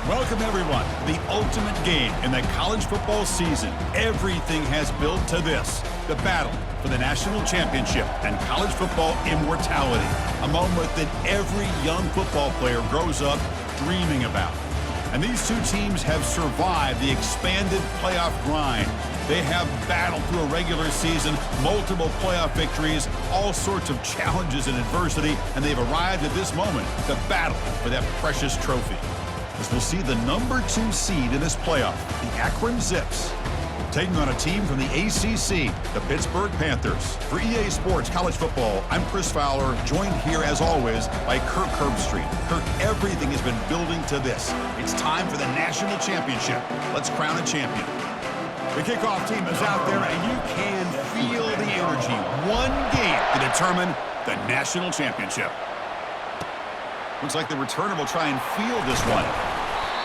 Welcome, everyone, to the ultimate game in the college football season. Everything has built to this, the battle for the national championship and college football immortality, a moment that every young football player grows up dreaming about. And these two teams have survived the expanded playoff grind. They have battled through a regular season, multiple playoff victories, all sorts of challenges and adversity, and they've arrived at this moment, the battle for that precious trophy. As we'll see the number 2 seed in this playoff, the Akron Zips, taking on a team from the ACC, the Pittsburgh Panthers. For EA Sports College Football, I'm Chris Fowler, joined here as always by Kirk Herbstreit. Kirk, everything has been building to this. It's time for the national championship. Let's crown a champion. The kickoff team is out there, and you can feel the energy. One game to determine the national championship. Looks like the returner will try and field this one.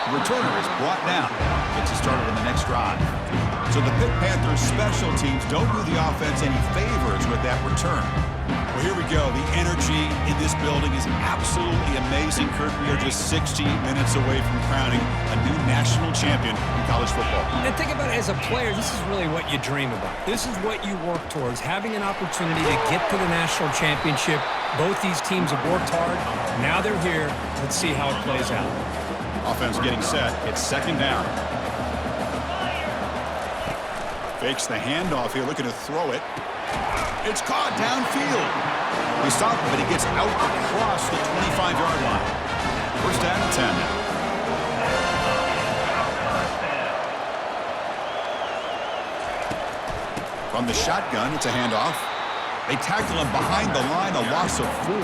The returner is brought down. Gets us started on the next drive. So the Pitt Panthers special teams don't do the offense any favors with that return. Well, here we go. The energy in this building is absolutely amazing, Kirk. We are just 60 minutes away from crowning a new national champion in college football. And think about it, as a player, this is really what you dream about. This is what you work towards, having an opportunity to get to the national championship. Both these teams have worked hard. Now they're here. Let's see how it plays out. Offense getting set. It's second down. Fakes the handoff here, looking to throw it. It's caught downfield. He stopped him, but he gets out across the 25-yard line. First down and 10. From the shotgun, it's a handoff. They tackle him behind the line, a loss of 4.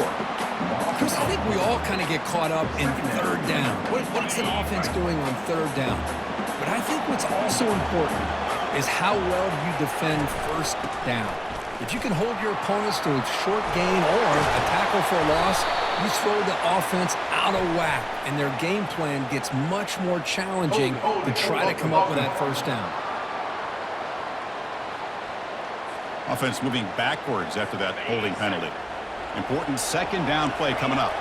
Chris, I think we all kind of get caught up in third down. What's an offense doing on third down? But I think what's also important is how well you defend first down. If you can hold your opponents to a short gain or a tackle for a loss, you throw the offense out of whack, and their game plan gets much more challenging to try to come up with that first down. Offense moving backwards after that holding penalty. Important second down play coming up.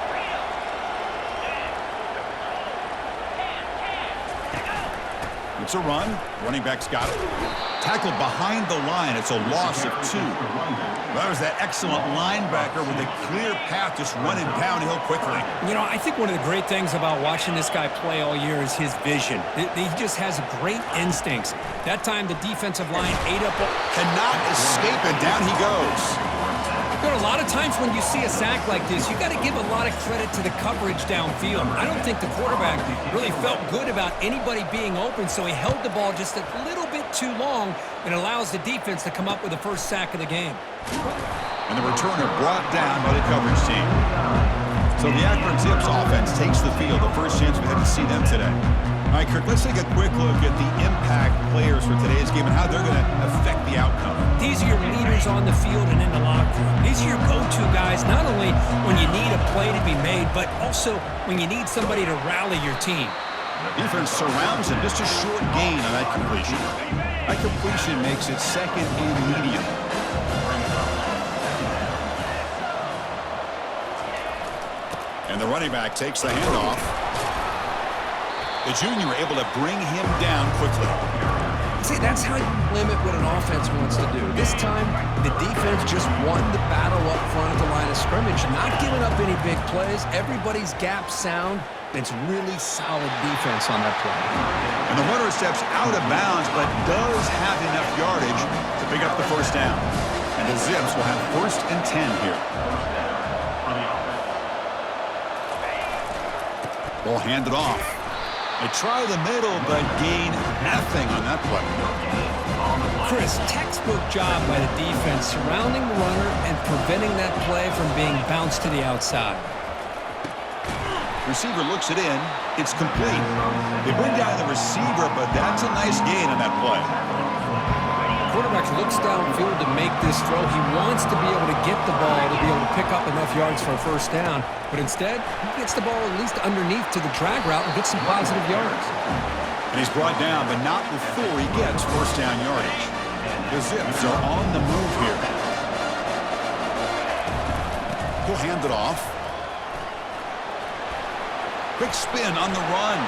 It's a run. Running back's got it. Tackled behind the line. It's a loss of 2. That was that excellent linebacker with a clear path just running downhill quickly. You know, I think one of the great things about watching this guy play all year is his vision. He just has great instincts. That time the defensive line ate up. Cannot escape it. Down he goes. There are a lot of times when you see a sack like this, you got to give a lot of credit to the coverage downfield. I don't think the quarterback really felt good about anybody being open, so he held the ball just a little bit too long and allows the defense to come up with the first sack of the game. And the returner brought down by the coverage team. So the Akron Zips offense takes the field, the first chance we had to see them today. All right, Kirk, let's take a quick look at the impact players for today's game and how they're going to affect the outcome. These are your leaders on the field and in the locker room. These are your go-to guys, not only when you need a play to be made, but also when you need somebody to rally your team. Defense surrounds him, just a short gain on that completion. That completion makes it second and medium. And the running back takes the handoff. The junior able to bring him down quickly. See, that's how you limit what an offense wants to do. This time, the defense just won the battle up front at the line of scrimmage, not giving up any big plays. Everybody's gap sound. It's really solid defense on that play. And the runner steps out of bounds, but does have enough yardage to pick up the first down. And the Zips will have first and 10 here. Ball handed off. They try the middle, but gain nothing on that play. Chris, textbook job by the defense surrounding the runner and preventing that play from being bounced to the outside. Receiver looks it in. It's complete. They bring down the receiver, but that's a nice gain on that play. Quarterback looks downfield to make this throw. He wants to be able to get the ball to be able to pick up enough yards for a first down, but instead, he gets the ball at least underneath to the drag route and gets some positive yards. And he's brought down, but not before he gets first down yardage. The Zips are on the move here. He'll hand it off. Quick spin on the run.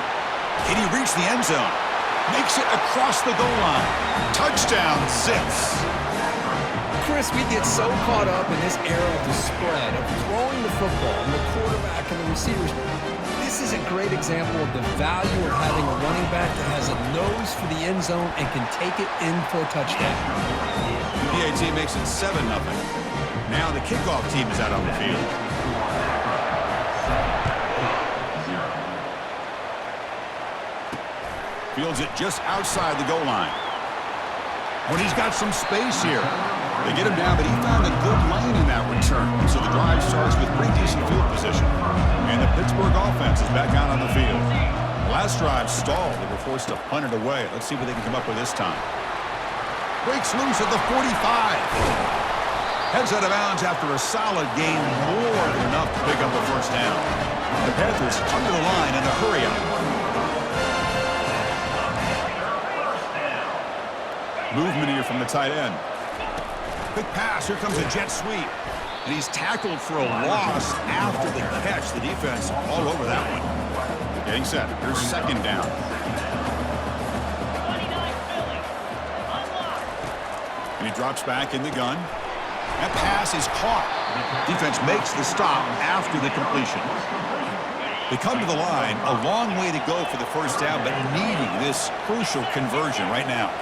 Can he reach the end zone? Makes it across the goal line. Touchdown, Zips. Chris, we get so caught up in this era of the spread, of throwing the football, and the quarterback and the receivers. This is a great example of the value of having a running back that has a nose for the end zone and can take it in for a touchdown. The PAT makes it 7-0. Now the kickoff team is out on the field. Fields it just outside the goal line. When he's got some space here. They get him down, but he found a good lane in that return. So the drive starts with pretty decent field position. And the Pittsburgh offense is back out on the field. Last drive stalled. They were forced to punt it away. Let's see what they can come up with this time. Breaks loose at the 45. Heads out of bounds after a solid gain, more than enough to pick up a first down. The Panthers come to the line in a hurry-up. Movement here from the tight end. Quick pass. Here comes a jet sweep. And he's tackled for a loss after the catch. The defense all over that one. Getting set. Here's second down. And he drops back in the gun. That pass is caught. Defense makes the stop after the completion. They come to the line. A long way to go for the first down, but needing this crucial conversion right now.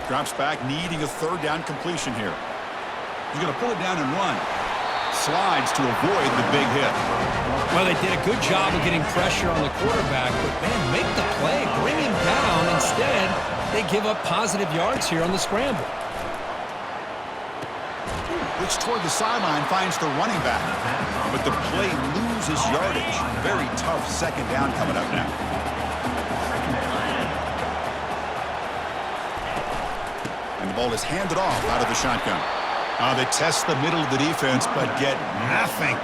Drops back, needing a third down completion here. He's going to pull it down and run. Slides to avoid the big hit. Well, they did a good job of getting pressure on the quarterback, but, man, make the play, bring him down. Instead, they give up positive yards here on the scramble. Which toward the sideline finds the running back. But the play loses yardage. Very tough second down coming up now. And the ball is handed off out of the shotgun. They test the middle of the defense, but get nothing.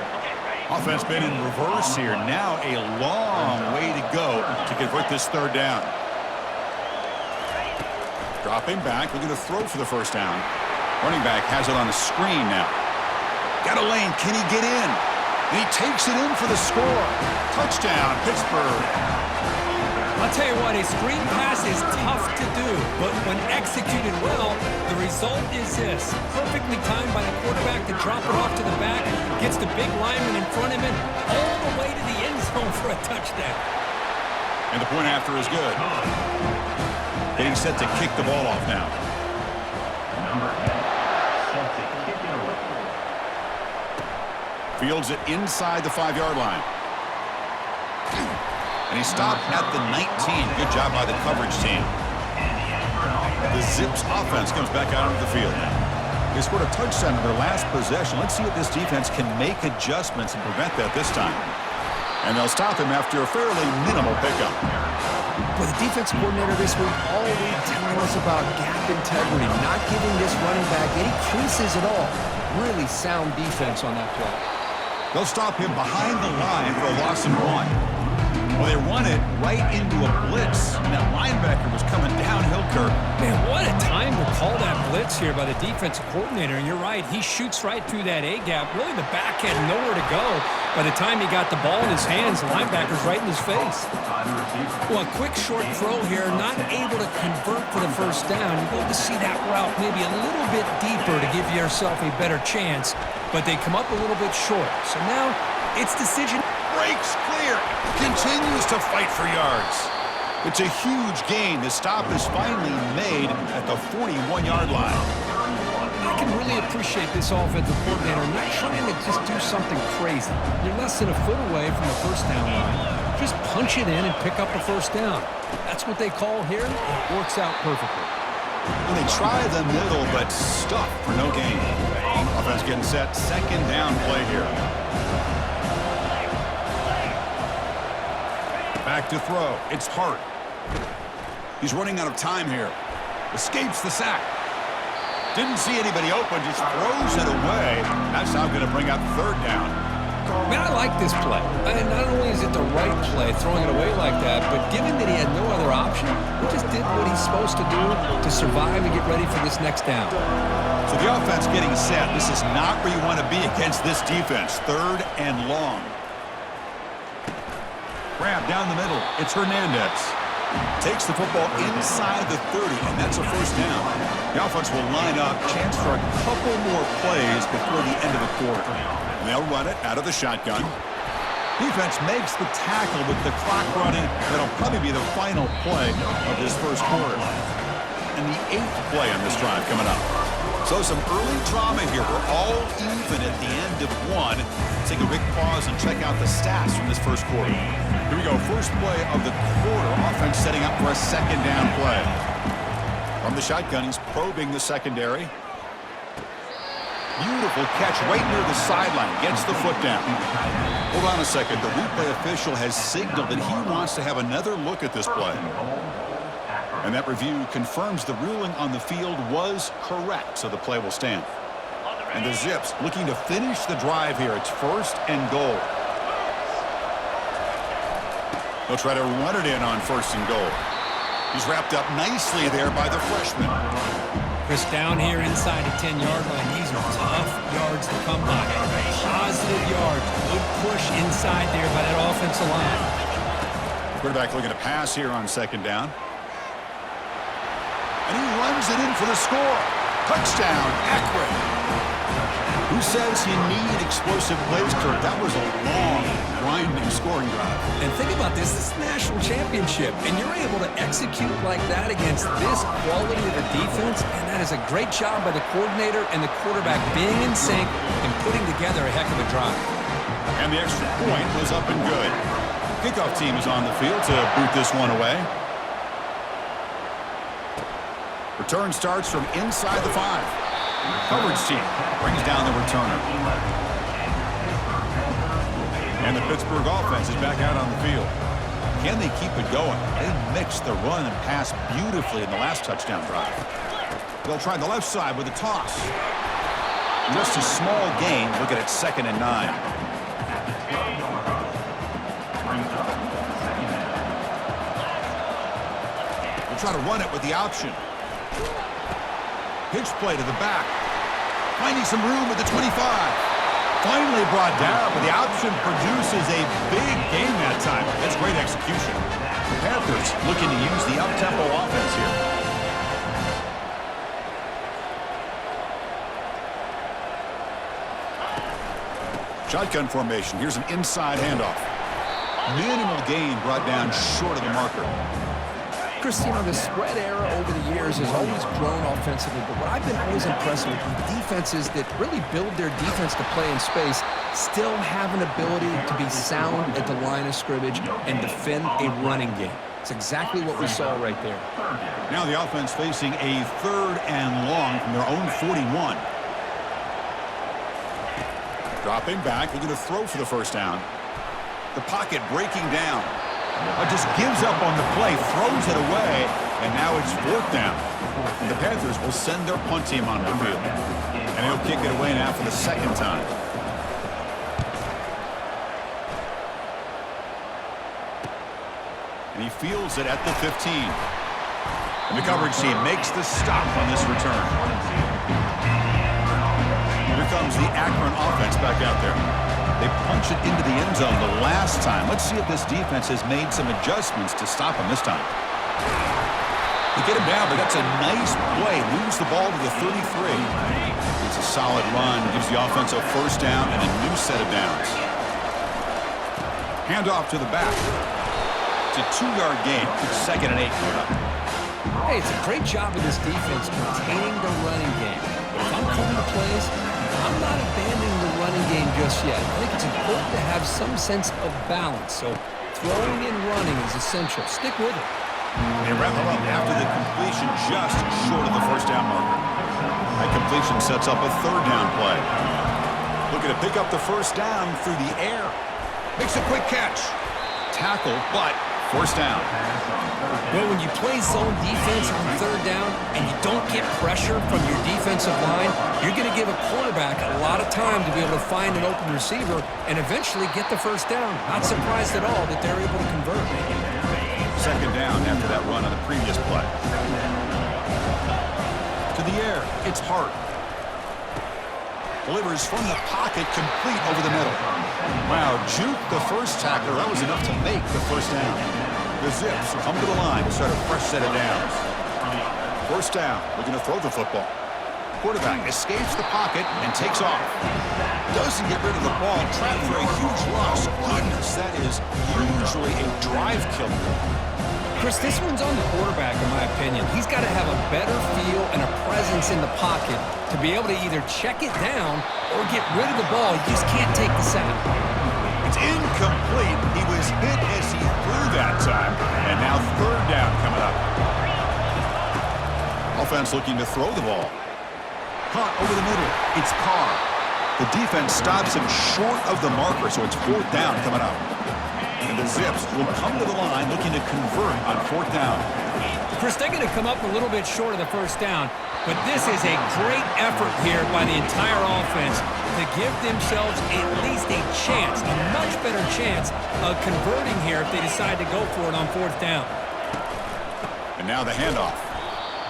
Offense been in reverse here. Now a long way to go to convert this third down. Dropping back, looking to throw for the first down. Running back has it on the screen now. Got a lane. Can he get in? And he takes it in for the score. Touchdown, Pittsburgh. I'll tell you what, a screen pass is tough to do, but when executed well, the result is this. Perfectly timed by the quarterback to drop it off to the back, gets the big lineman in front of him, all the way to the end zone for a touchdown. And the point after is good. Getting set to kick the ball off now. Fields it inside the 5-yard line. And he stopped at the 19. Good job by the coverage team. The Zips offense comes back out onto the field now. They scored a touchdown in their last possession. Let's see if this defense can make adjustments and prevent that this time. And they'll stop him after a fairly minimal pickup. Well, the defense coordinator this week all week telling us about gap integrity, not giving this running back any creases at all. Really sound defense on that play. They'll stop him behind the line for a loss of 1. Well, they run it right into a blitz, and that linebacker was coming downhill, Kirk. Man, what a time to call that blitz here by the defensive coordinator. And you're right, he shoots right through that A-gap. Really, the back had nowhere to go. By the time he got the ball in his hands, the linebacker's right in his face. Well, a quick short throw here, not able to convert for the first down. You'd love to see that route maybe a little bit deeper to give yourself a better chance, but they come up a little bit short. So now it's decision. Breaks clear. Continues to fight for yards. It's a huge gain. The stop is finally made at the 41-yard line. I can really appreciate this offensive coordinator not trying to just do something crazy. You're less than a foot away from the first down line. Just punch it in and pick up a first down. That's what they call here, and it works out perfectly. And they try the middle, but stuff for no gain. Offense getting set. Second down play here. Back to throw. It's Hart. He's running out of time here. Escapes the sack. Didn't see anybody open, just throws it away. That's now going to bring up third down. Man, I like this play. And not only is it the right play, throwing it away like that, but given that he had no other option, he just did what he's supposed to do to survive and get ready for this next down. So the offense getting set. This is not where you want to be against this defense. Third and long. Grab down the middle. It's Hernandez. Takes the football inside the 30, and that's a first down. The offense will line up. Chance for a couple more plays before the end of the quarter. And they'll run it out of the shotgun. Defense makes the tackle with the clock running. That'll probably be the final play of this first quarter. And the 8th play on this drive coming up. So some early drama here. We're all even at the end of one. Take a quick pause and check out the stats from this first quarter. Here we go. First play of the quarter. Offense setting up for a second down play. From the shotgun, he's probing the secondary. Beautiful catch right near the sideline. Gets the foot down. Hold on a second. The replay official has signaled that he wants to have another look at this play. And that review confirms the ruling on the field was correct, so the play will stand. And the Zips looking to finish the drive here. It's first and goal. They'll try to run it in on first and goal. He's wrapped up nicely there by the freshman. Chris, down here inside the 10-yard line, these are tough yards to come by. Positive yards. Good push inside there by that offensive line. Quarterback looking to pass here on second down. And he runs it in for the score. Touchdown, Akron. Who says you need explosive plays, Kurt? That was a long, grinding scoring drive. And think about this. This is the national championship, and you're able to execute like that against this quality of a defense, and that is a great job by the coordinator and the quarterback being in sync and putting together a heck of a drive. And the extra point was up and good. Kickoff team is on the field to boot this one away. Return starts from inside the 5. Coverage team brings down the returner. And the Pittsburgh offense is back out on the field. Can they keep it going? They mixed the run and pass beautifully in the last touchdown drive. They'll try the left side with a toss. Just a small gain. Look at it, 2nd and 9. They'll try to run it with the option. Pitch play to the back. Finding some room at the 25. Finally brought down, but the option produces a big gain that time. That's great execution. The Panthers looking to use the up-tempo offense here. Shotgun formation. Here's an inside handoff. Minimal gain brought down short of the marker. Chris, you know, the spread era over the years has always grown offensively, but what I've been always impressed with defenses that really build their defense to play in space still have an ability to be sound at the line of scrimmage and defend a running game. It's exactly what we saw right there. Now the offense facing a 3rd and long from their own 41. Dropping back, looking to throw for the first down. The pocket breaking down. Just gives up on the play, throws it away, and now it's 4th down. And the Panthers will send their punt team onto the field. And he'll kick it away now for the 2nd time. And he fields it at the 15. And the coverage team makes the stop on this return. Here comes the Akron offense back out there. They punched it into the end zone the last time. Let's see if this defense has made some adjustments to stop him this time. They get him down, but that's a nice play. Moves the ball to the 33. It's a solid run. Gives the offense a first down and a new set of downs. Handoff to the back. It's a 2-yard gain. It's 2nd and 8 coming up. Hey, it's a great job of this defense containing the running game. But if I'm calling the plays, I'm not abandoning the running game just yet. I think it's important to have some sense of balance. So throwing and running is essential. Stick with it. They wrap him up after the completion just short of the first down marker. That completion sets up a 3rd down play. Looking to pick up the first down through the air. Makes a quick catch. Tackle, but first down. Well, when you play zone defense on 3rd down and you don't get pressure from your defensive line, you're going to give a quarterback a lot of time to be able to find an open receiver and eventually get the first down. Not surprised at all that they're able to convert. 2nd down after that run on the previous play. To the air, it's Hart. Delivers from the pocket, complete over the middle. Wow, juke the first tackler. That was enough to make the first down. The Zips come to the line to start a fresh set of downs. First down, looking to throw the football. Quarterback escapes the pocket and takes off. Doesn't get rid of the ball, trapped for a huge loss. Goodness, that is usually a drive killer. Chris, this one's on the quarterback, in my opinion. He's got to have a better feel and a presence in the pocket to be able to either check it down or get rid of the ball. You just can't take the sack. It's incomplete. He was hit as he threw that time. And now third down coming up. Offense looking to throw the ball. Hunt over the middle. It's Carr. The defense stops him short of the marker, so it's fourth down coming up. And the Zips will come to the line looking to convert on fourth down. Chris, they're going to come up a little bit short of the first down, but this is a great effort here by the entire offense to give themselves at least a chance, a much better chance of converting here if they decide to go for it on fourth down. And now the handoff.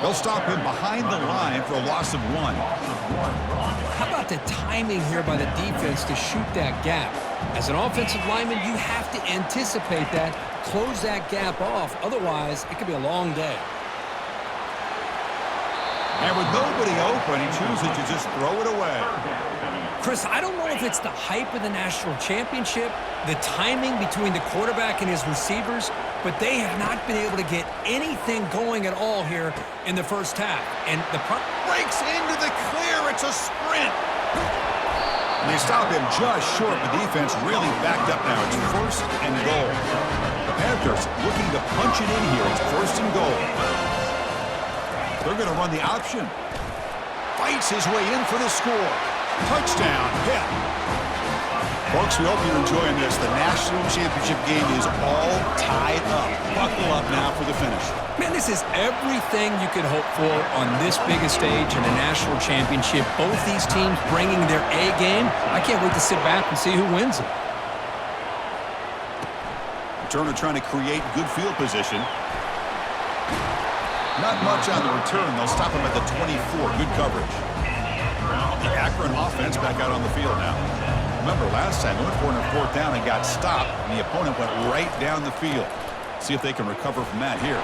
They'll stop him behind the line for a loss of 1. How about the timing here by the defense to shoot that gap? As an offensive lineman, you have to anticipate that, close that gap off. Otherwise, it could be a long day. And with nobody open, he chooses to just throw it away. Chris, I don't know if it's the hype of the national championship, the timing between the quarterback and his receivers, but they have not been able to get anything going at all here in the first half. And the breaks into the clear. It's a sprint. And they stop him just short. The defense really backed up now. It's first and goal. The Panthers looking to punch it in here. It's first and goal. They're going to run the option. Fights his way in for the score. Touchdown hit. Folks, we hope you're enjoying this. The national championship game is all tied up. Buckle up now for the finish. Man, this is everything you could hope for on this biggest stage in a national championship. Both these teams bringing their A game. I can't wait to sit back and see who wins it. Turner trying to create good field position. Not much on the return. They'll stop him at the 24. Good coverage. The Akron offense back out on the field now. Remember, last time they went for it on fourth down and got stopped, and the opponent went right down the field. See if they can recover from that here.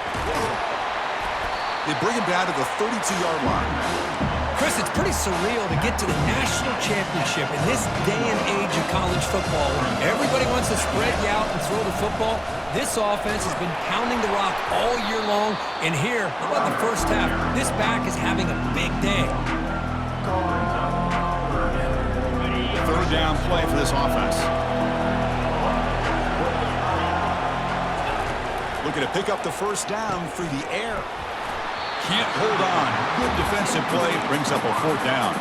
They bring him down to the 32-yard line. Chris, it's pretty surreal to get to the national championship in this day and age of college football. Everybody wants to spread you out and throw the football. This offense has been pounding the rock all year long. And here, how about the first half? This back is having a big day. Third down play for this offense. Looking to pick up the first down through the air. Can't hold on. Good defensive play. Brings up a fourth down.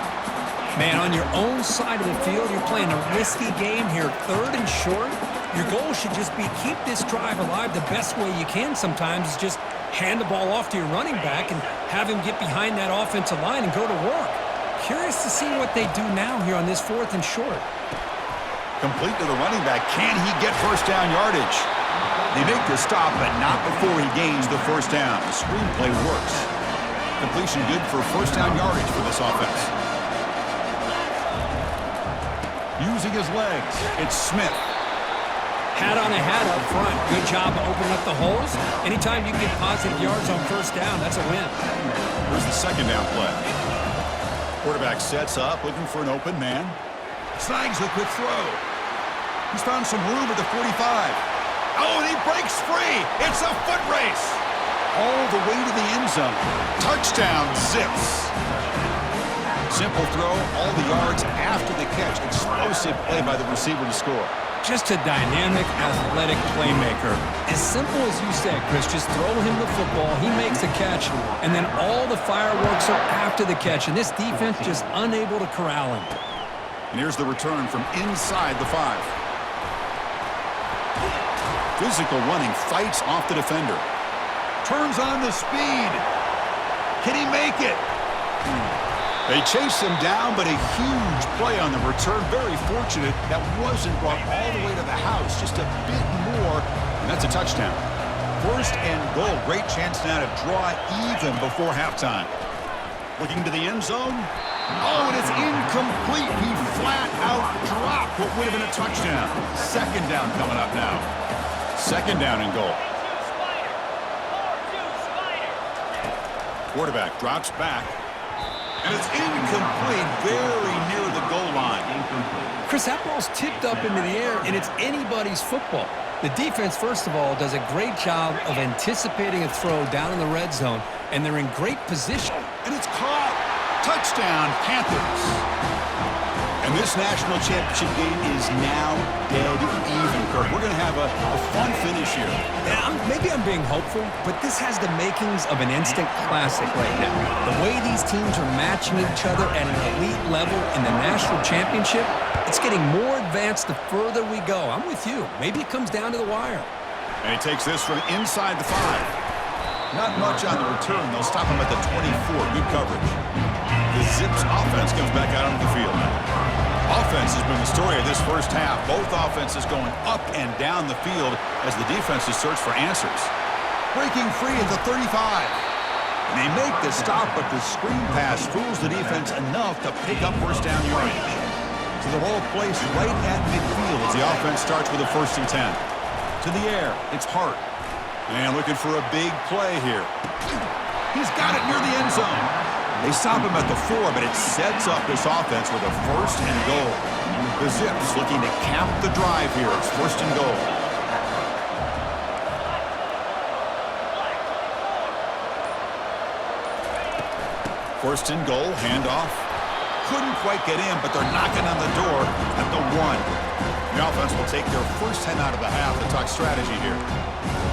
Man, on your own side of the field, you're playing a risky game here. Third and short. Your goal should just be keep this drive alive the best way you can sometimes is just hand the ball off to your running back and have him get behind that offensive line and go to work. Curious to see what they do now here on this fourth and short. Complete to the running back. Can he get first down yardage? They make the stop, but not before he gains the first down. The screenplay works. Completion good for first down yardage for this offense. Using his legs, it's Smith. Hat on a hat up front. Good job of opening up the holes. Anytime you get positive yards on first down, that's a win. Here's the second down play. Quarterback sets up, looking for an open man. Snags the quick throw. He's found some room at the 45. Oh, and he breaks free. It's a foot race. All the way to the end zone. Touchdown, Zips. Simple throw, all the yards after the catch. Explosive play by the receiver to score. Just a dynamic, athletic playmaker. As simple as you said, Chris, just throw him the football, he makes a catch, and then all the fireworks are after the catch, and this defense just unable to corral him. And here's the return from inside the 5. Physical running, fights off the defender. Turns on the speed. Can he make it? They chase him down, but a huge play on the return. Very fortunate that wasn't brought all the way to the house. Just a bit more, and that's a touchdown. First and goal. Great chance now to draw even before halftime. Looking to the end zone. Oh, and it's incomplete. He flat out dropped what would have been a touchdown. Second down coming up now. Second down and goal. Quarterback drops back. And it's incomplete, very near the goal line. Chris, that ball's tipped up into the air, and it's anybody's football. The defense, first of all, does a great job of anticipating a throw down in the red zone, and they're in great position. And it's caught. Touchdown, Panthers. And this national championship game is now dead even, Kirk. We're going to have a fun finish here. Yeah, maybe I'm being hopeful, but this has the makings of an instant classic right now. The way these teams are matching each other at an elite level in the national championship, it's getting more advanced the further we go. I'm with you. Maybe it comes down to the wire. And he takes this from inside the 5. Not much on the return. They'll stop him at the 24. Good coverage. The Zips offense comes back out onto the field. Offense has been the story of this first half. Both offenses going up and down the field as the defenses search for answers. Breaking free at the 35. And they make the stop, but the screen pass fools the defense enough to pick up first down yardage. So the ball placed right at midfield as the offense starts with a 1st and 10. To the air, it's Hart. And looking for a big play here. He's got it near the end zone. They stop him at the 4, but it sets up this offense with a 1st and goal. The Zips looking to cap the drive here. It's 1st and goal. First and goal, handoff. Couldn't quite get in, but they're knocking on the door at the 1. The offense will take their first 10 out of the half. They talk strategy here.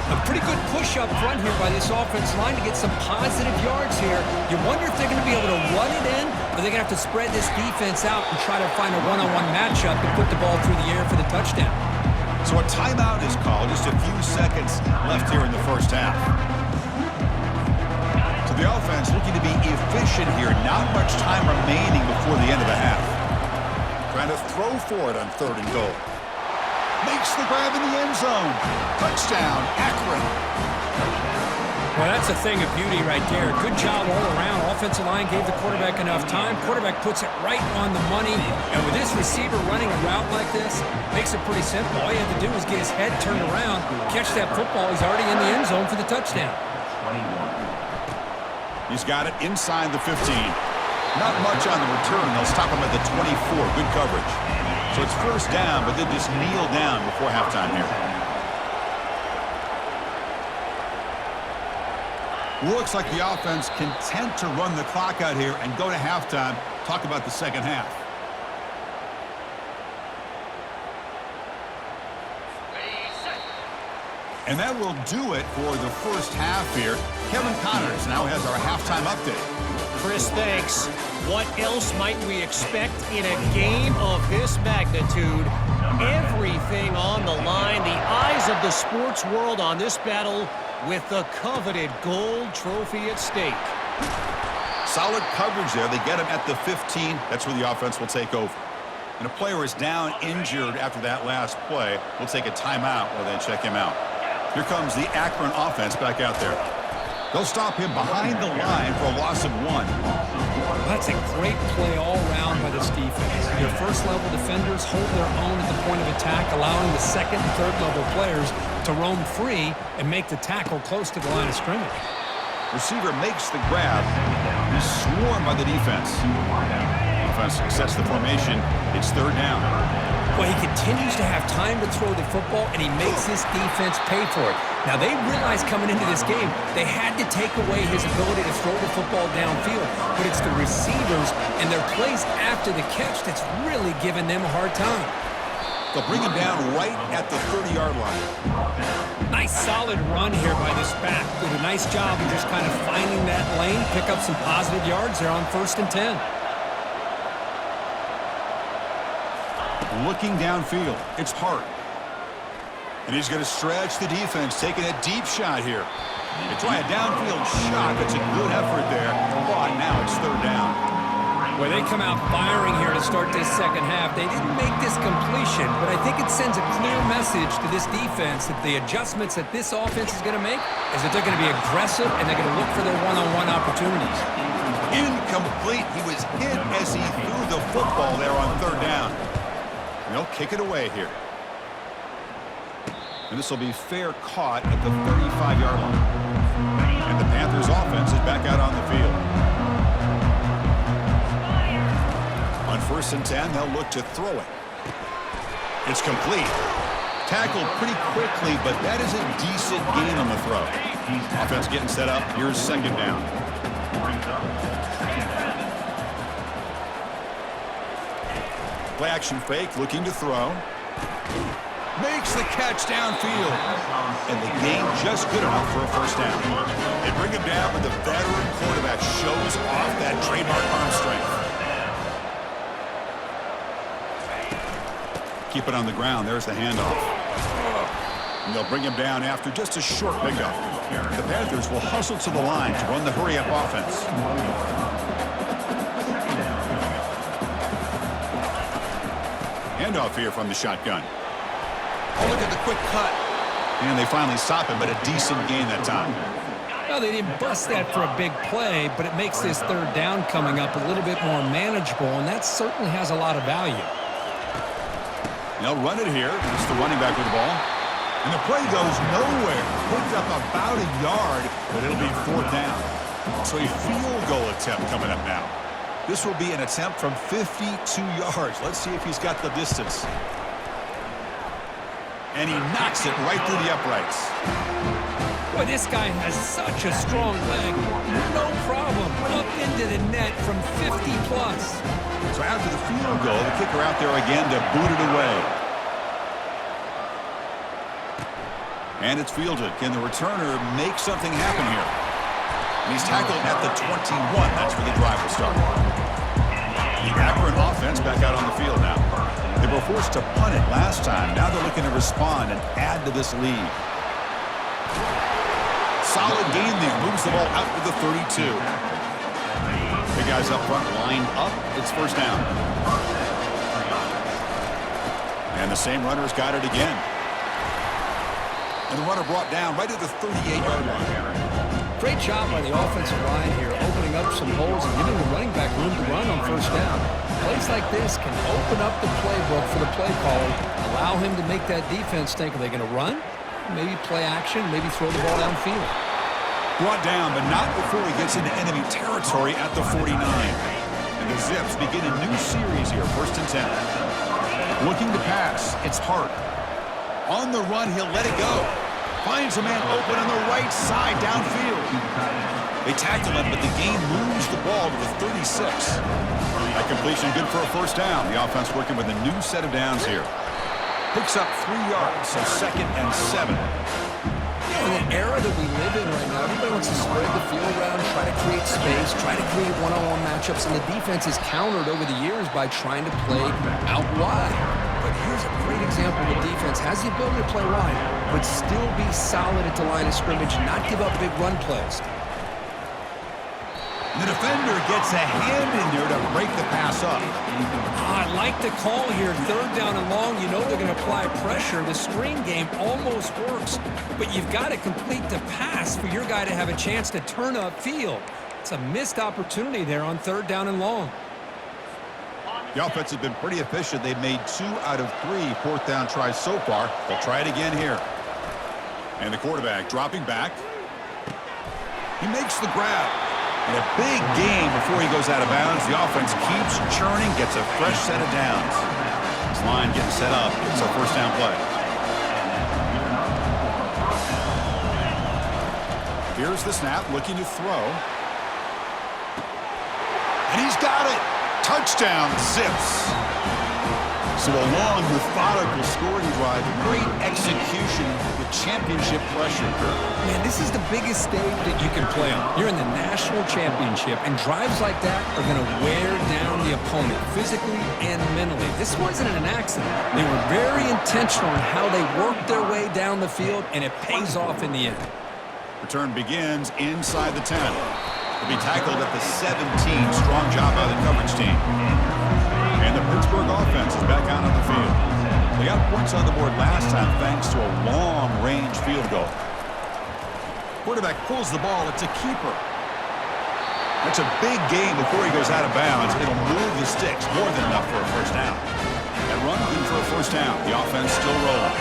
A pretty good push up front here by this offense line to get some positive yards here. You wonder if they're going to be able to run it in, or they're going to have to spread this defense out and try to find a one-on-one matchup and put the ball through the air for the touchdown. So a timeout is called. Just a few seconds left here in the first half. So the offense looking to be efficient here. Not much time remaining before the end of the half. Trying to throw for it on 3rd and goal. Makes the grab in the end zone. Touchdown, Akron. Well, that's a thing of beauty right there. Good job all around. Offensive line gave the quarterback enough time. Quarterback puts it right on the money. And with this receiver running a route like this, makes it pretty simple. All you have to do is get his head turned around, catch that football. He's already in the end zone for the touchdown. He's got it inside the 15. Not much on the return. They'll stop him at the 24. Good coverage. So it's first down, but they just kneel down before halftime here. Looks like the offense content to run the clock out here and go to halftime. Talk about the second half. And that will do it for the first half here. Kevin Connors now has our halftime update. Chris, thanks. What else might we expect in a game of this magnitude? Everything on the line. The eyes of the sports world on this battle with the coveted gold trophy at stake. Solid coverage there. They get him at the 15. That's where the offense will take over. And a player is down injured after that last play. We'll take a timeout while they check him out. Here comes the Akron offense back out there. They'll stop him behind the line for a loss of 1. That's a great play all around by this defense. Your first-level defenders hold their own at the point of attack, allowing the second and third-level players to roam free and make the tackle close to the line of scrimmage. Receiver makes the grab. He's swarmed by the defense. Offense sets the formation. It's 3rd down. Well, he continues to have time to throw the football, and he makes this defense pay for it. Now, they realized coming into this game they had to take away his ability to throw the football downfield, but it's the receivers and their plays after the catch that's really giving them a hard time. They'll bring him down right at the 30-yard line. Nice solid run here by this back. Did a nice job of just kind of finding that lane, pick up some positive yards there on 1st and 10. Looking downfield, it's Hart. And he's going to stretch the defense, taking a deep shot here. They try a downfield shot. That's a good effort there. But now it's 3rd down. Well, they come out firing here to start this second half. They didn't make this completion, but I think it sends a clear message to this defense that the adjustments that this offense is going to make is that they're going to be aggressive and they're going to look for their one-on-one opportunities. Incomplete. He was hit as he threw the football there on third down. They'll kick it away here. And this will be fair caught at the 35-yard line. And the Panthers offense is back out on the field. On 1st and 10, they'll look to throw it. It's complete. Tackled pretty quickly, but that is a decent gain on the throw. Offense getting set up. Here's 2nd down. Play action fake, looking to throw. Makes the catch downfield. And the gain just good enough for a 1st down. They bring him down, but the veteran quarterback shows off that trademark arm strength. Keep it on the ground. There's the handoff. And they'll bring him down after just a short pickup. The Panthers will hustle to the line to run the hurry-up offense. Handoff here from the shotgun. Oh, look at the quick cut. And they finally stop him, but a decent gain that time. Well, they didn't bust that for a big play, but it makes this 3rd down coming up a little bit more manageable, and that certainly has a lot of value. They'll run it here. It's the running back with the ball. And the play goes nowhere. Picked up about a yard, but it'll be 4th down. So a field goal attempt coming up now. This will be an attempt from 52 yards. Let's see if he's got the distance. And he knocks it right through the uprights. Boy, this guy has such a strong leg. No problem. Up into the net from 50-plus. So after the field goal, the kicker out there again to boot it away. And it's fielded. Can the returner make something happen here? And he's tackled at the 21. That's where the drive will start. The Akron offense back out on the field now. They were forced to punt it last time. Now they're looking to respond and add to this lead. Solid game there. Moves the ball out to the 32. The guys up front lined up. It's 1st down. And the same runner's got it again. And the runner brought down right at the 38-yard line. Great job by the offensive line here, opening up some holes and giving the running back room to run on 1st down. Plays like this can open up the playbook for the play caller, allow him to make that defense think, are they going to run? Maybe play action, maybe throw the ball downfield. Brought down, but not before he gets into enemy territory at the 49. And the Zips begin a new series here, 1st and 10. Looking to pass, it's Hart. On the run, he'll let it go. Finds a man open on the right side downfield. They tackle him, but the gain moves the ball to the 36. That completion good for a 1st down. The offense working with a new set of downs here. Picks up 3 yards, so 2nd and 7. In the era that we live in right now, everybody wants to spread the field around, try to create space, try to create one-on-one matchups, and the defense is countered over the years by trying to play out wide. But here's a great example of the defense has the ability to play wide, but still be solid at the line of scrimmage, not give up big run plays. The defender gets a hand in there to break the pass up. I like the call here. 3rd down and long. You know they're going to apply pressure. The screen game almost works, but you've got to complete the pass for your guy to have a chance to turn upfield. It's a missed opportunity there on 3rd down and long. The offense has been pretty efficient. They've made 2 out of 3 4th down tries so far. They'll try it again here. And the quarterback dropping back. He makes the grab. And a big gain before he goes out of bounds. The offense keeps churning, gets a fresh set of downs. This line getting set up. It's a 1st down play. Here's the snap, looking to throw. And he's got it. Touchdown, Zips. So a long, methodical scoring drive. Great execution with championship pressure. Man, this is the biggest stage that you can play on. You're in the national championship, and drives like that are going to wear down the opponent physically and mentally. This wasn't an accident. They were very intentional in how they worked their way down the field, and it pays off in the end. Return begins inside the 10. He'll be tackled at the 17. Strong job by the coverage team. And the Pittsburgh offense is back out on the field. They got points on the board last time thanks to a long-range field goal. Quarterback pulls the ball. It's a keeper. That's a big gain before he goes out of bounds. It'll move the sticks more than enough for a first down. That run good for a first down. The offense still rolling.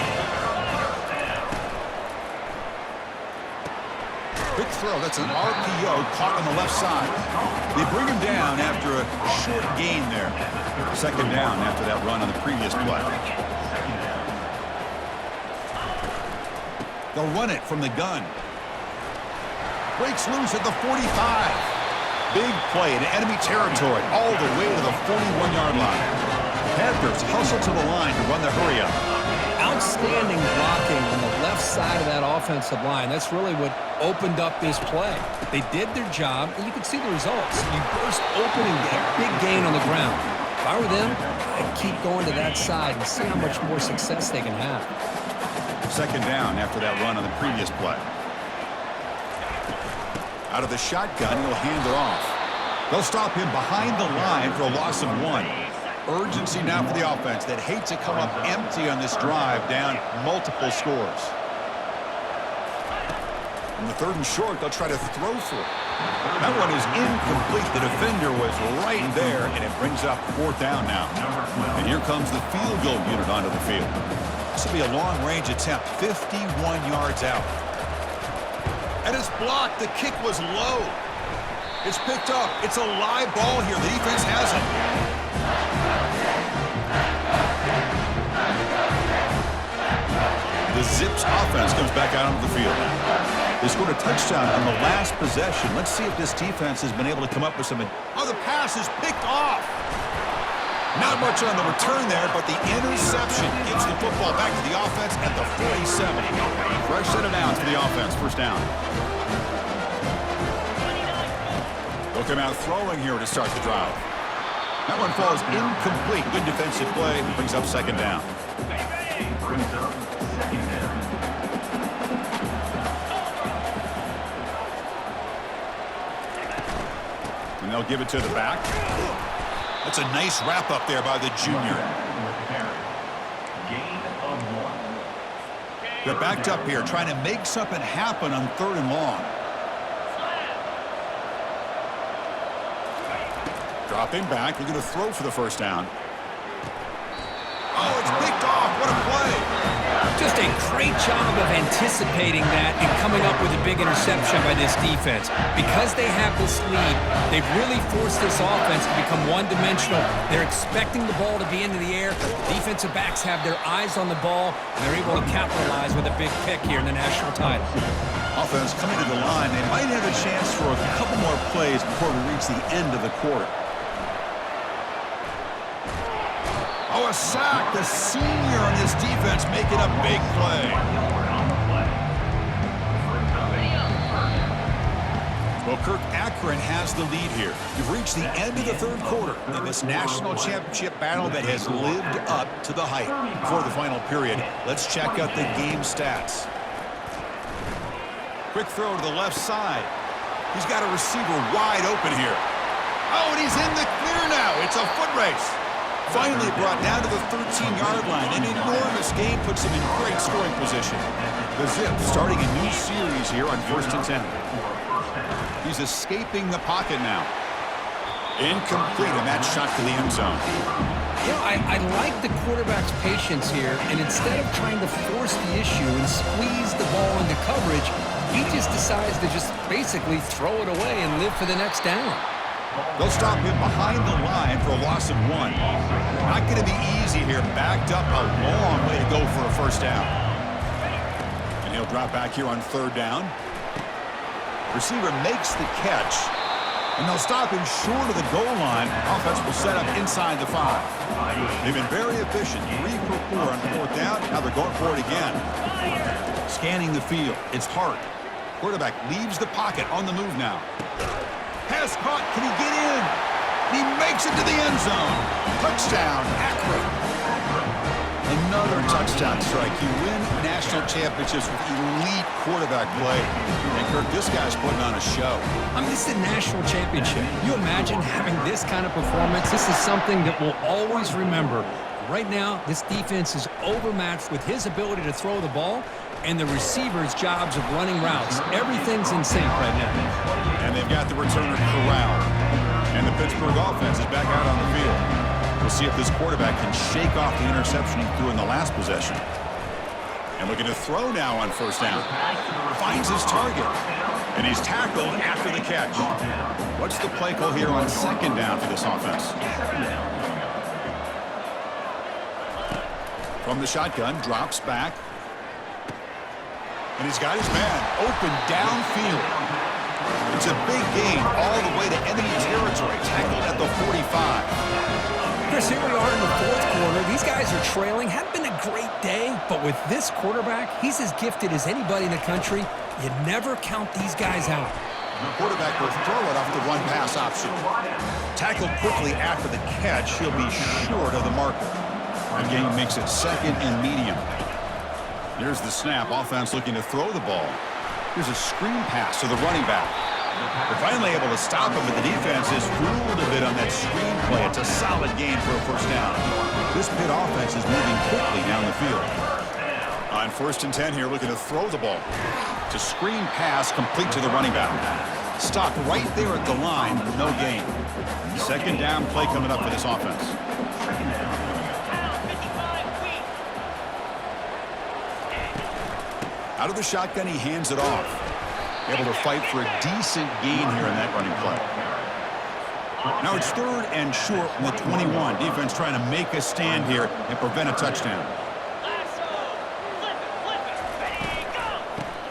Quick throw. That's an RPO caught on the left side. They bring him down after a short gain there. Second down after that run on the previous play. They'll run it from the gun. Breaks loose at the 45. Big play in enemy territory all the way to the 41-yard line. Panthers hustle to the line to run the hurry-up. Outstanding blocking on the left side of that offensive line. That's really what opened up this play. They did their job, and you can see the results. You burst open and get a big gain on the ground. If I were them, I'd keep going to that side and see how much more success they can have. Second down after that run on the previous play. Out of the shotgun, he'll hand it off. They'll stop him behind the line for a loss of 1. Urgency now for the offense that hates to come up empty on this drive, down multiple scores. On the 3rd and short, they'll try to throw for it. That one is incomplete. The defender was right there, and it brings up 4th down now. And here comes the field goal unit onto the field. This will be a long-range attempt, 51 yards out. And it's blocked. The kick was low. It's picked up. It's a live ball here. The defense has it. The Zips offense comes back out onto the field. They scored a touchdown on the last possession. Let's see if this defense has been able to come up with some... Oh, the pass is picked off. Not much on the return there, but the interception gives the football back to the offense at the 47. Fresh set of downs for the offense. First down. They'll come out throwing here to start the drive. That one falls incomplete. Good defensive play. Brings up second down. And they'll give it to the back. That's a nice wrap up there by the junior. They're backed up here, trying to make something happen on 3rd and long. Dropping back, they're going to throw for the first down. Oh, it's picked off. What a play. Just a great job of anticipating that and coming up with a big interception by this defense. Because they have this lead, they've really forced this offense to become one-dimensional. They're expecting the ball to be into the air. The defensive backs have their eyes on the ball, and they're able to capitalize with a big pick here in the national title. Offense coming to the line. They might have a chance for a couple more plays before we reach the end of the quarter. Oh, a sack. The senior on this defense making a big play. Well, Kirk, Akron has the lead here. We've reached the end of the 3rd quarter in this national championship battle that has lived up to the hype. Before the final period, let's check out the game stats. Quick throw to the left side. He's got a receiver wide open here. Oh, and he's in the clear now. It's a foot race. Finally brought down to the 13-yard line. An enormous gain puts him in great scoring position. The Zips starting a new series here on 1st and 10. He's escaping the pocket now. Incomplete, and that shot to the end zone. You know, I like the quarterback's patience here, and instead of trying to force the issue and squeeze the ball into coverage, he just decides to just basically throw it away and live for the next down. They'll stop him behind the line for a loss of 1. Not going to be easy here. Backed up a long way to go for a first down. And he'll drop back here on 3rd down. Receiver makes the catch. And they'll stop him short of the goal line. Offense will set up inside the 5. They've been very efficient. 3 for 4 on 4th down. Now they're going for it again. Scanning the field. It's Hart. Quarterback leaves the pocket on the move now. Pass caught. Can he get in? He makes it to the end zone. Touchdown, Akron. Another touchdown strike. You win national championships with elite quarterback play. And Kirk, this guy's putting on a show. I mean, this is a national championship. You imagine having this kind of performance? This is something that we'll always remember. Right now, this defense is overmatched with his ability to throw the ball and the receivers' jobs of running routes. Everything's in sync right now. And they've got the returner corralled. And the Pittsburgh offense is back out on the field. We'll see if this quarterback can shake off the interception he threw in the last possession. And looking to throw now on first down. Finds his target. And he's tackled after the catch. What's the play call here on second down for this offense? From the shotgun, drops back. And he's got his man open downfield. It's a big gain all the way to enemy territory. Tackled at the 45. Chris, here we are in the fourth quarter. These guys are trailing. Hadn't been a great day, but with this quarterback, he's as gifted as anybody in the country. You never count these guys out. The quarterback will throw it off the one-pass option. Tackled quickly after the catch. He'll be short of the marker. The game makes it second and medium. Here's the snap. Offense looking to throw the ball. Here's a screen pass to the running back. They're finally able to stop him, but the defense is fooled a bit on that screen play. It's a solid gain for a first down. This Pitt offense is moving quickly down the field. On 1st and 10 here, looking to throw the ball. To screen pass complete to the running back. Stopped right there at the line, no gain. Second down play coming up for this offense. Out of the shotgun, he hands it off. Able to fight for a decent gain here in that running play. Now it's 3rd and short from the 21. Defense trying to make a stand here and prevent a touchdown.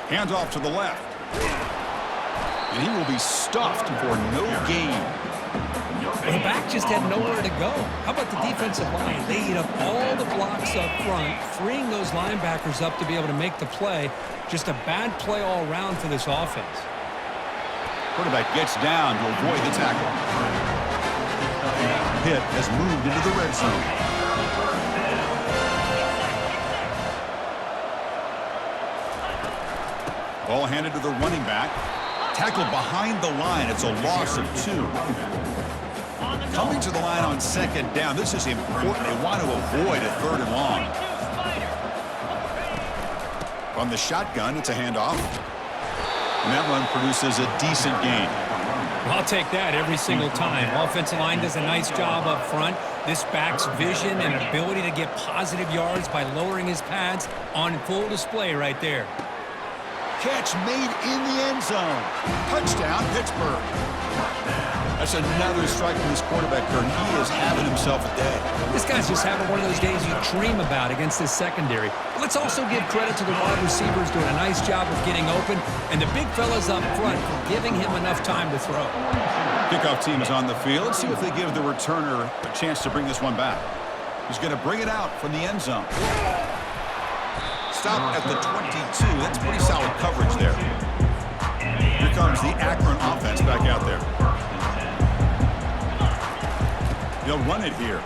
Hands off to the left. And he will be stuffed for no gain. The back just had nowhere to go. How about the defensive line? They eat up all the blocks up front, freeing those linebackers up to be able to make the play. Just a bad play all around for this offense. Quarterback gets down to avoid the tackle. Pitt has moved into the red zone. Ball handed to the running back. Tackled behind the line. It's a loss of 2. Coming to the line on second down. This is important. They want to avoid a 3rd and long. From the shotgun, it's a handoff. And that one produces a decent gain. I'll take that every single time. Offensive line does a nice job up front. This back's vision and ability to get positive yards by lowering his pads on full display right there. Catch made in the end zone. Touchdown, Pittsburgh. That's another strike from this quarterback, Kurt. He is having himself a day. This guy's just having one of those days you dream about against this secondary. But let's also give credit to the wide receivers doing a nice job of getting open, and the big fellas up front for giving him enough time to throw. Kickoff team is on the field. Let's see if they give the returner a chance to bring this one back. He's going to bring it out from the end zone. Stop at the 22. That's pretty solid coverage there. Here comes the Akron offense back out there. They'll run it here.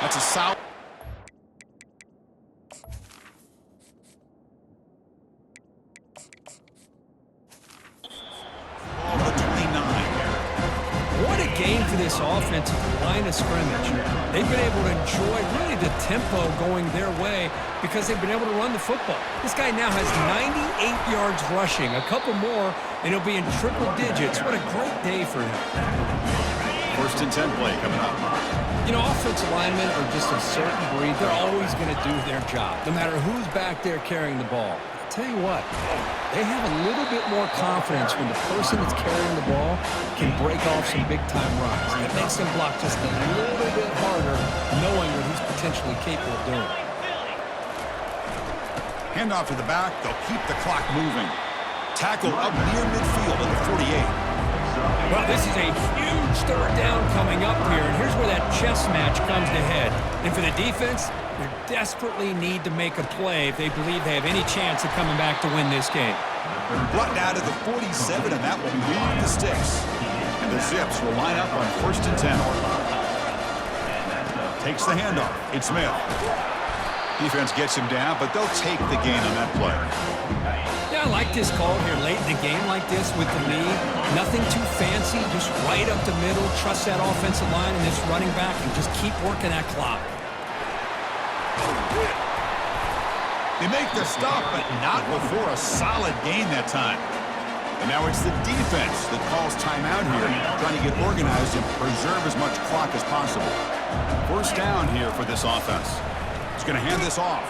That's a solid. Ball to 29. What a game for this offense at the line of scrimmage. They've been able to enjoy really the tempo going their way because they've been able to run the football. This guy now has 98 yards rushing, a couple more, and he'll be in triple digits. What a great day for him. 1st and 10 play coming up. You know, offensive linemen are just a certain breed. They're always going to do their job, no matter who's back there carrying the ball. I'll tell you what, they have a little bit more confidence when the person that's carrying the ball can break off some big-time runs. And it makes them block just a little bit harder, knowing what he's potentially capable of doing. Handoff to the back. They'll keep the clock moving. Tackle up near midfield at the 48. Well, this is a huge 3rd down coming up here, and here's where that chess match comes to head. And for the defense, they desperately need to make a play if they believe they have any chance of coming back to win this game. Brought down to the 47, and that will move the sticks. And the Zips will line up on 1st and 10. Takes the handoff. It's Smith. Defense gets him down, but they'll take the gain on that play. Yeah, I like this call here late in the game like this with the lead. Nothing too fancy, just right up the middle. Trust that offensive line and this running back and just keep working that clock. They make the stop, but not before a solid gain that time. And now it's the defense that calls timeout here, trying to get organized and preserve as much clock as possible. First down here for this offense. He's going to hand this off.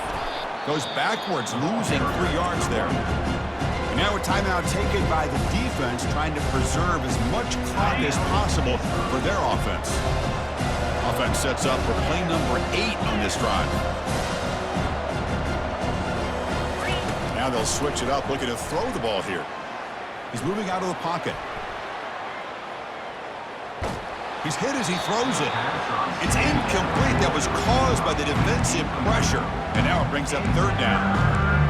Goes backwards, losing 3 yards there. And now a timeout taken by the defense, trying to preserve as much clock as possible for their offense. Offense sets up for play number 8 on this drive. Now they'll switch it up, looking to throw the ball here. He's moving out of the pocket. He's hit as he throws it. It's incomplete. That was caused by the defensive pressure. And now it brings up third down.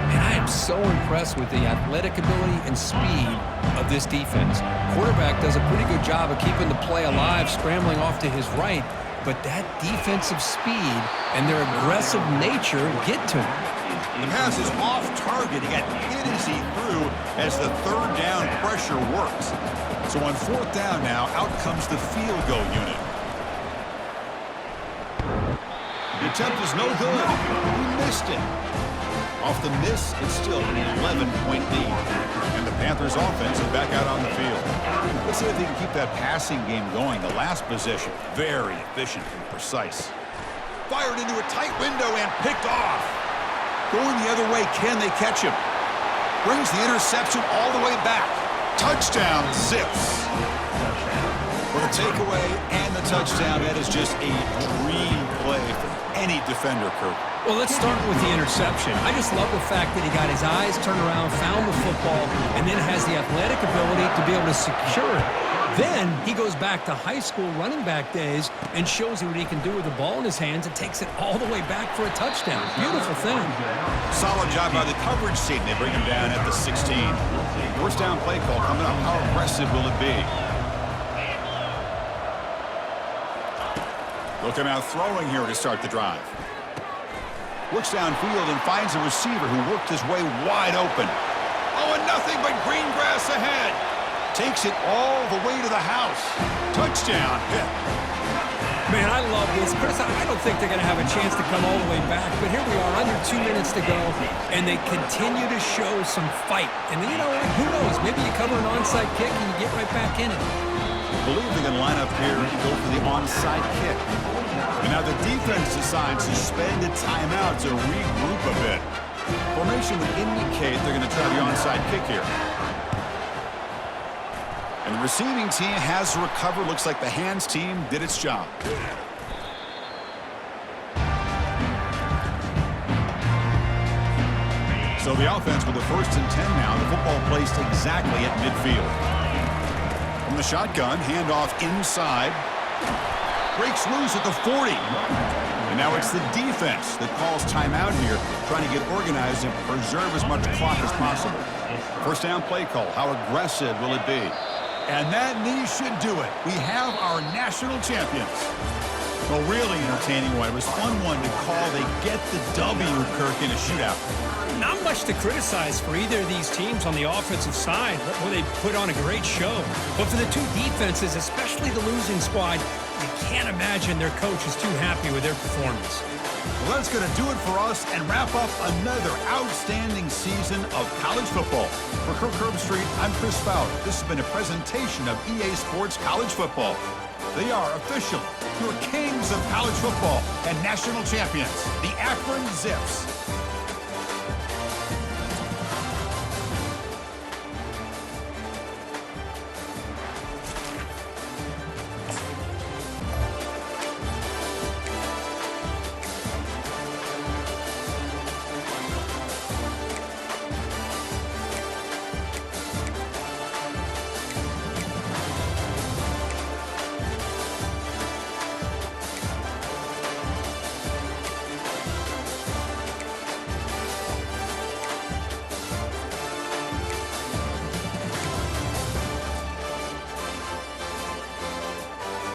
And I am so impressed with the athletic ability and speed of this defense. Quarterback does a pretty good job of keeping the play alive, scrambling off to his right. But that defensive speed and their aggressive nature get to him. The pass is off target. He got hit as he threw as the third down pressure works. So on fourth down now, out comes the field goal unit. The attempt is no good. He missed it. Off the miss, it's still an 11-point lead. And the Panthers offense is back out on the field. Let's see if they can keep that passing game going. The last possession, very efficient and precise. Fired into a tight window and picked off. Going the other way, can they catch him? Brings the interception all the way back. Touchdown, Zips. For the takeaway and the touchdown, that is just a dream play for any defender, Kirk. Well, let's start with the interception. I just love the fact that he got his eyes turned around, found the football, and then has the athletic ability to be able to secure it. Then he goes back to high school running back days and shows you what he can do with the ball in his hands and takes it all the way back for a touchdown. Beautiful thing. Solid job by the coverage team. They bring him down at the 16. First down play call coming up. How aggressive will it be? Looking out throwing here to start the drive. Looks downfield and finds a receiver who worked his way wide open. Oh, and nothing but green grass ahead. Takes it all the way to the house. Touchdown. Hit. Man, I love this. Chris, I don't think they're going to have a chance to come all the way back, but here we are, under 2 minutes to go, and they continue to show some fight. And you know what? Who knows? Maybe you cover an onside kick and you get right back in it. I believe they're going to line up here and go for the onside kick. And now the defense decides to spend a timeout to regroup a bit. Formation would indicate they're going to try the onside kick here. And the receiving team has recovered. Looks like the hands team did its job. So the offense with the 1st and 10 now. The football placed exactly at midfield. From the shotgun, handoff inside. Breaks loose at the 40. And now it's the defense that calls timeout here, trying to get organized and preserve as much clock as possible. First down play call. How aggressive will it be? And that knee should do it. We have our national champions. A really entertaining one. It was fun one to call. They get the W, Kirk, in a shootout. Not much to criticize for either of these teams on the offensive side, where they put on a great show. But for the two defenses, especially the losing squad, you can't imagine their coach is too happy with their performance. Well, that's going to do it for us and wrap up another outstanding season of college football. For Kirk Herbstreit, I'm Chris Fowler. This has been a presentation of EA Sports College Football. They are officially your kings of college football and national champions, the Akron Zips.